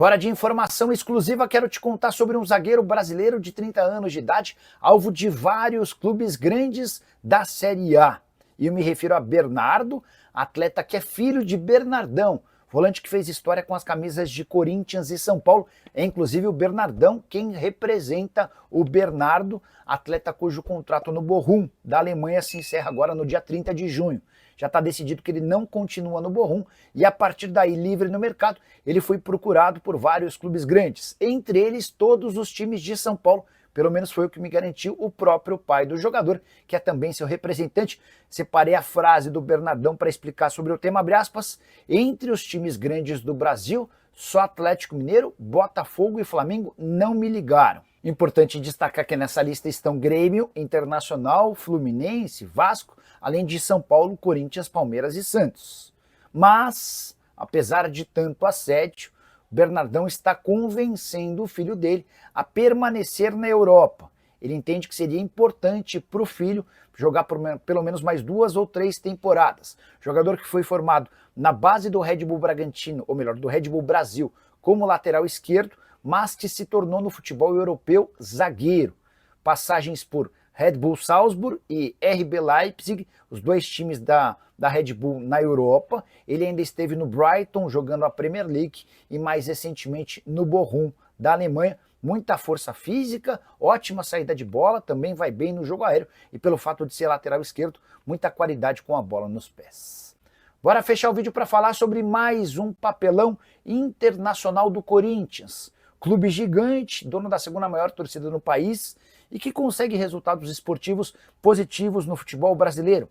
Fora de informação exclusiva, quero te contar sobre um zagueiro brasileiro de 30 anos de idade, alvo de vários clubes grandes da Série A. E eu me refiro a Bernardo, atleta que é filho de Bernardão, volante que fez história com as camisas de Corinthians e São Paulo. É inclusive o Bernardão quem representa o Bernardo, atleta cujo contrato no Bochum da Alemanha se encerra agora no dia 30 de junho. Já está decidido que ele não continua no Bochum e a partir daí, livre no mercado, ele foi procurado por vários clubes grandes, entre eles todos os times de São Paulo. Pelo menos foi o que me garantiu o próprio pai do jogador, que é também seu representante. Separei a frase do Bernardão para explicar sobre o tema, abre aspas, entre os times grandes do Brasil, só Atlético Mineiro, Botafogo e Flamengo não me ligaram. Importante destacar que nessa lista estão Grêmio, Internacional, Fluminense, Vasco, além de São Paulo, Corinthians, Palmeiras e Santos. Mas, apesar de tanto assédio, Bernardão está convencendo o filho dele a permanecer na Europa. Ele entende que seria importante para o filho jogar por pelo menos mais 2 ou 3 temporadas. Jogador que foi formado na base do Red Bull Bragantino, ou melhor, do Red Bull Brasil, como lateral esquerdo, mas que se tornou no futebol europeu zagueiro. Passagens por Red Bull Salzburg e RB Leipzig, os dois times da Red Bull na Europa. Ele ainda esteve no Brighton jogando a Premier League e mais recentemente no Bochum da Alemanha. Muita força física, ótima saída de bola, também vai bem no jogo aéreo e pelo fato de ser lateral esquerdo, muita qualidade com a bola nos pés. Bora fechar o vídeo para falar sobre mais um papelão internacional do Corinthians. Clube gigante, dono da segunda maior torcida no país e que consegue resultados esportivos positivos no futebol brasileiro.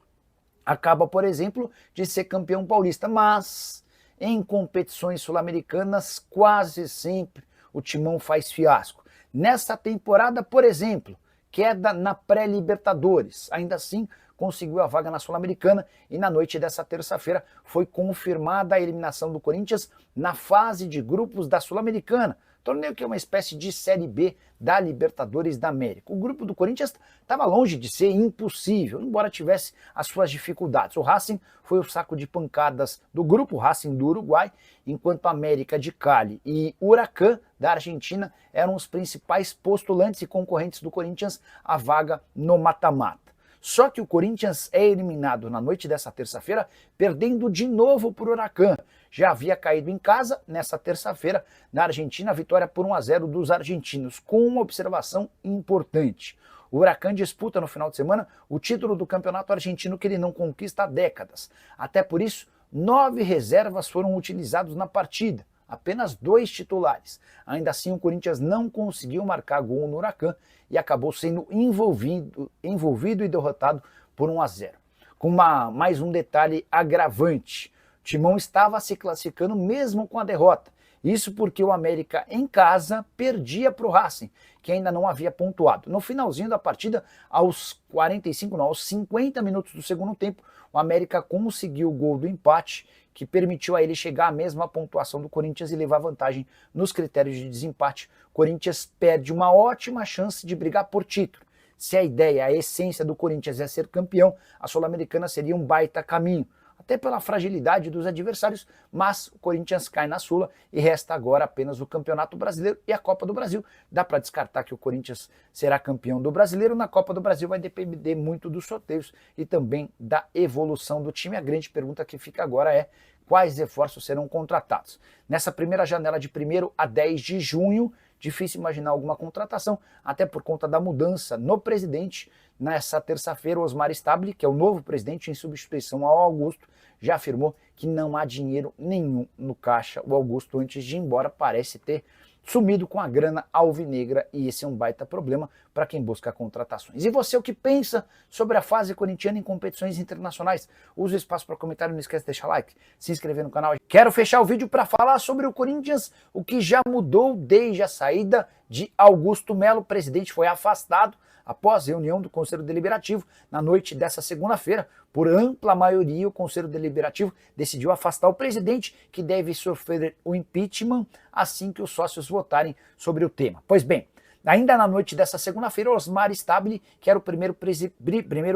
Acaba, por exemplo, de ser campeão paulista, mas em competições sul-americanas quase sempre o Timão faz fiasco. Nesta temporada, por exemplo, queda na pré-Libertadores, ainda assim conseguiu a vaga na Sul-Americana e na noite dessa terça-feira foi confirmada a eliminação do Corinthians na fase de grupos da Sul-Americana, torneio que é uma espécie de Série B da Libertadores da América. O grupo do Corinthians estava longe de ser impossível, embora tivesse as suas dificuldades. O Racing foi o saco de pancadas do grupo, o Racing do Uruguai, enquanto a América de Cali e Huracan da Argentina eram os principais postulantes e concorrentes do Corinthians à vaga no mata-mata. Só que o Corinthians é eliminado na noite dessa terça-feira, perdendo de novo por Huracan. Já havia caído em casa nessa terça-feira na Argentina, a vitória por 1-0 dos argentinos, com uma observação importante. O Huracan disputa no final de semana o título do campeonato argentino que ele não conquista há décadas. Até por isso, 9 reservas foram utilizados na partida, apenas 2 titulares. Ainda assim, o Corinthians não conseguiu marcar gol no Huracan e acabou sendo envolvido e derrotado por 1-0. Com mais um detalhe agravante. O Timão estava se classificando mesmo com a derrota. Isso porque o América em casa perdia para o Racing, que ainda não havia pontuado. No finalzinho da partida, aos 50 minutos do segundo tempo, o América conseguiu o gol do empate, que permitiu a ele chegar à mesma pontuação do Corinthians e levar vantagem nos critérios de desempate. O Corinthians perde uma ótima chance de brigar por título. Se a ideia, a essência do Corinthians é ser campeão, a Sul-Americana seria um baita caminho, até pela fragilidade dos adversários, mas o Corinthians cai na Sula e resta agora apenas o Campeonato Brasileiro e a Copa do Brasil. Dá para descartar que o Corinthians será campeão do Brasileiro. Na Copa do Brasil vai depender muito dos sorteios e também da evolução do time. A grande pergunta que fica agora é quais reforços serão contratados. Nessa primeira janela de 1º a 10 de junho, difícil imaginar alguma contratação, até por conta da mudança no presidente. Nessa terça-feira, o Osmar Stabile, que é o novo presidente em substituição ao Augusto, já afirmou que não há dinheiro nenhum no caixa. O Augusto, antes de ir embora, parece ter sumido com a grana alvinegra e esse é um baita problema para quem busca contratações. E você, o que pensa sobre a fase corintiana em competições internacionais? Usa o espaço para comentário, não esquece de deixar like, se inscrever no canal. Quero fechar o vídeo para falar sobre o Corinthians, o que já mudou desde a saída de Augusto Melo. O presidente foi afastado após reunião do Conselho Deliberativo na noite dessa segunda-feira. Por ampla maioria, o Conselho Deliberativo decidiu afastar o presidente, que deve sofrer o impeachment assim que os sócios votarem sobre o tema. Pois bem, Ainda na noite dessa segunda-feira, Osmar Stabile, que era o primeiro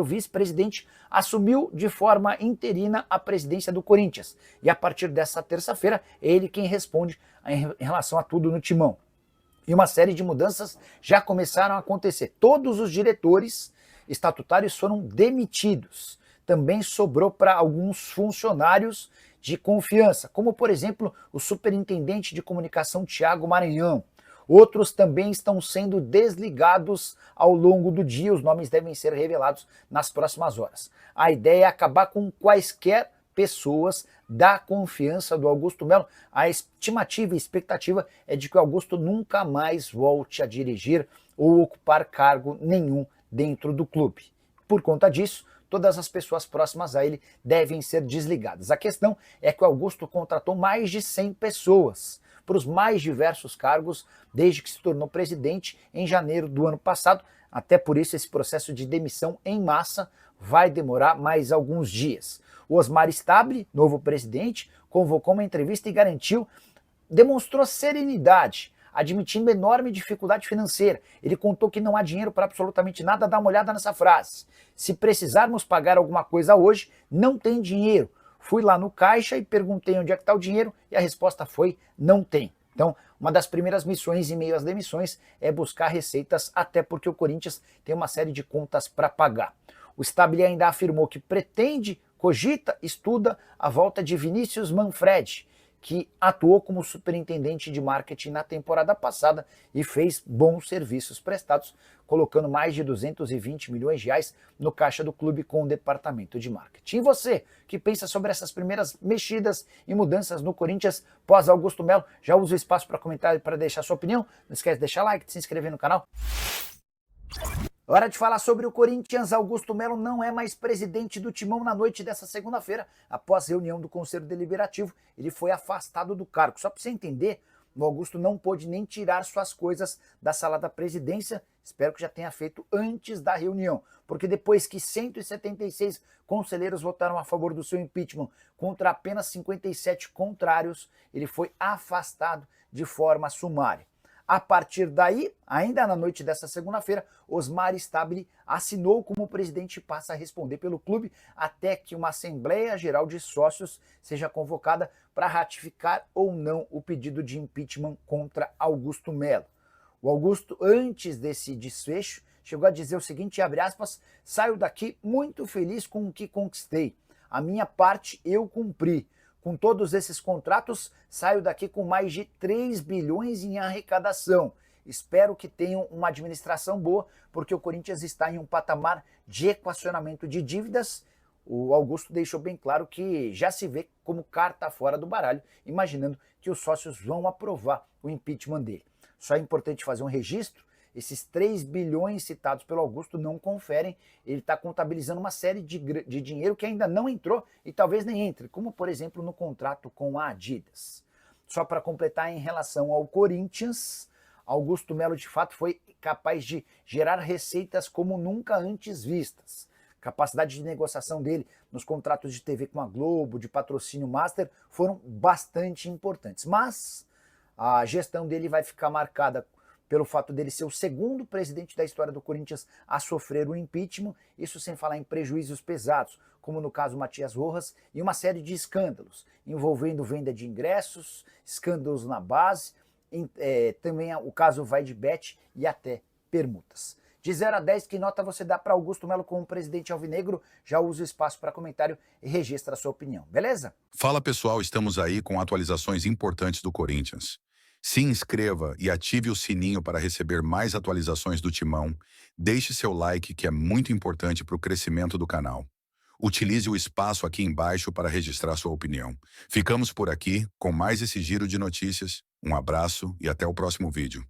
vice-presidente, assumiu de forma interina a presidência do Corinthians. E a partir dessa terça-feira, é ele quem responde em relação a tudo no timão. E uma série de mudanças já começaram a acontecer. Todos os diretores estatutários foram demitidos. Também sobrou para alguns funcionários de confiança, como por exemplo o superintendente de comunicação Tiago Maranhão. Outros também estão sendo desligados ao longo do dia, os nomes devem ser revelados nas próximas horas. A ideia é acabar com quaisquer pessoas da confiança do Augusto Melo. A estimativa e expectativa é de que o Augusto nunca mais volte a dirigir ou ocupar cargo nenhum dentro do clube. Por conta disso, todas as pessoas próximas a ele devem ser desligadas. A questão é que o Augusto contratou mais de 100 pessoas para os mais diversos cargos desde que se tornou presidente em janeiro do ano passado. Até por isso esse processo de demissão em massa vai demorar mais alguns dias. O Osmar Stabile, novo presidente, convocou uma entrevista e demonstrou serenidade, admitindo enorme dificuldade financeira. Ele contou que não há dinheiro para absolutamente nada. Dá uma olhada nessa frase. Se precisarmos pagar alguma coisa hoje, não tem dinheiro. Fui lá no caixa e perguntei onde é que está o dinheiro e a resposta foi: não tem. Então, uma das primeiras missões em meio às demissões é buscar receitas, até porque o Corinthians tem uma série de contas para pagar. O Stabile ainda afirmou que cogita, estuda a volta de Vinícius Manfredi, que atuou como superintendente de marketing na temporada passada e fez bons serviços prestados, colocando mais de 220 milhões de reais no caixa do clube com o departamento de marketing. E você, que pensa sobre essas primeiras mexidas e mudanças no Corinthians pós Augusto Melo, já usa o espaço para comentar e para deixar sua opinião? Não esquece de deixar like, de se inscrever no canal. Hora de falar sobre o Corinthians. Augusto Melo não é mais presidente do timão na noite dessa segunda-feira. Após reunião do Conselho Deliberativo, ele foi afastado do cargo. Só para você entender, o Augusto não pôde nem tirar suas coisas da sala da presidência. Espero que já tenha feito antes da reunião, porque depois que 176 conselheiros votaram a favor do seu impeachment contra apenas 57 contrários, ele foi afastado de forma sumária. A partir daí, ainda na noite dessa segunda-feira, Osmar Stabile assinou como presidente e passa a responder pelo clube até que uma Assembleia Geral de Sócios seja convocada para ratificar ou não o pedido de impeachment contra Augusto Melo. O Augusto, antes desse desfecho, chegou a dizer o seguinte, abre aspas: saio daqui muito feliz com o que conquistei. A minha parte eu cumpri. Com todos esses contratos, saio daqui com mais de 3 bilhões em arrecadação. Espero que tenham uma administração boa, porque o Corinthians está em um patamar de equacionamento de dívidas. O Augusto deixou bem claro que já se vê como carta fora do baralho, imaginando que os sócios vão aprovar o impeachment dele. Só é importante fazer um registro. Esses 3 bilhões citados pelo Augusto não conferem, ele está contabilizando uma série de dinheiro que ainda não entrou e talvez nem entre, como por exemplo no contrato com a Adidas. Só para completar, em relação ao Corinthians, Augusto Melo de fato foi capaz de gerar receitas como nunca antes vistas. Capacidade de negociação dele nos contratos de TV com a Globo, de patrocínio master, foram bastante importantes. Mas a gestão dele vai ficar marcada pelo fato dele ser o segundo presidente da história do Corinthians a sofrer o impeachment, isso sem falar em prejuízos pesados, como no caso Matias Rojas, e uma série de escândalos, envolvendo venda de ingressos, escândalos na base, também o caso Vai de Bet e até permutas. De 0 a 10, que nota você dá para Augusto Melo como presidente alvinegro? Já usa o espaço para comentário e registra a sua opinião, beleza? Fala pessoal, estamos aí com atualizações importantes do Corinthians. Se inscreva e ative o sininho para receber mais atualizações do Timão. Deixe seu like, que é muito importante para o crescimento do canal. Utilize o espaço aqui embaixo para registrar sua opinião. Ficamos por aqui com mais esse giro de notícias. Um abraço e até o próximo vídeo.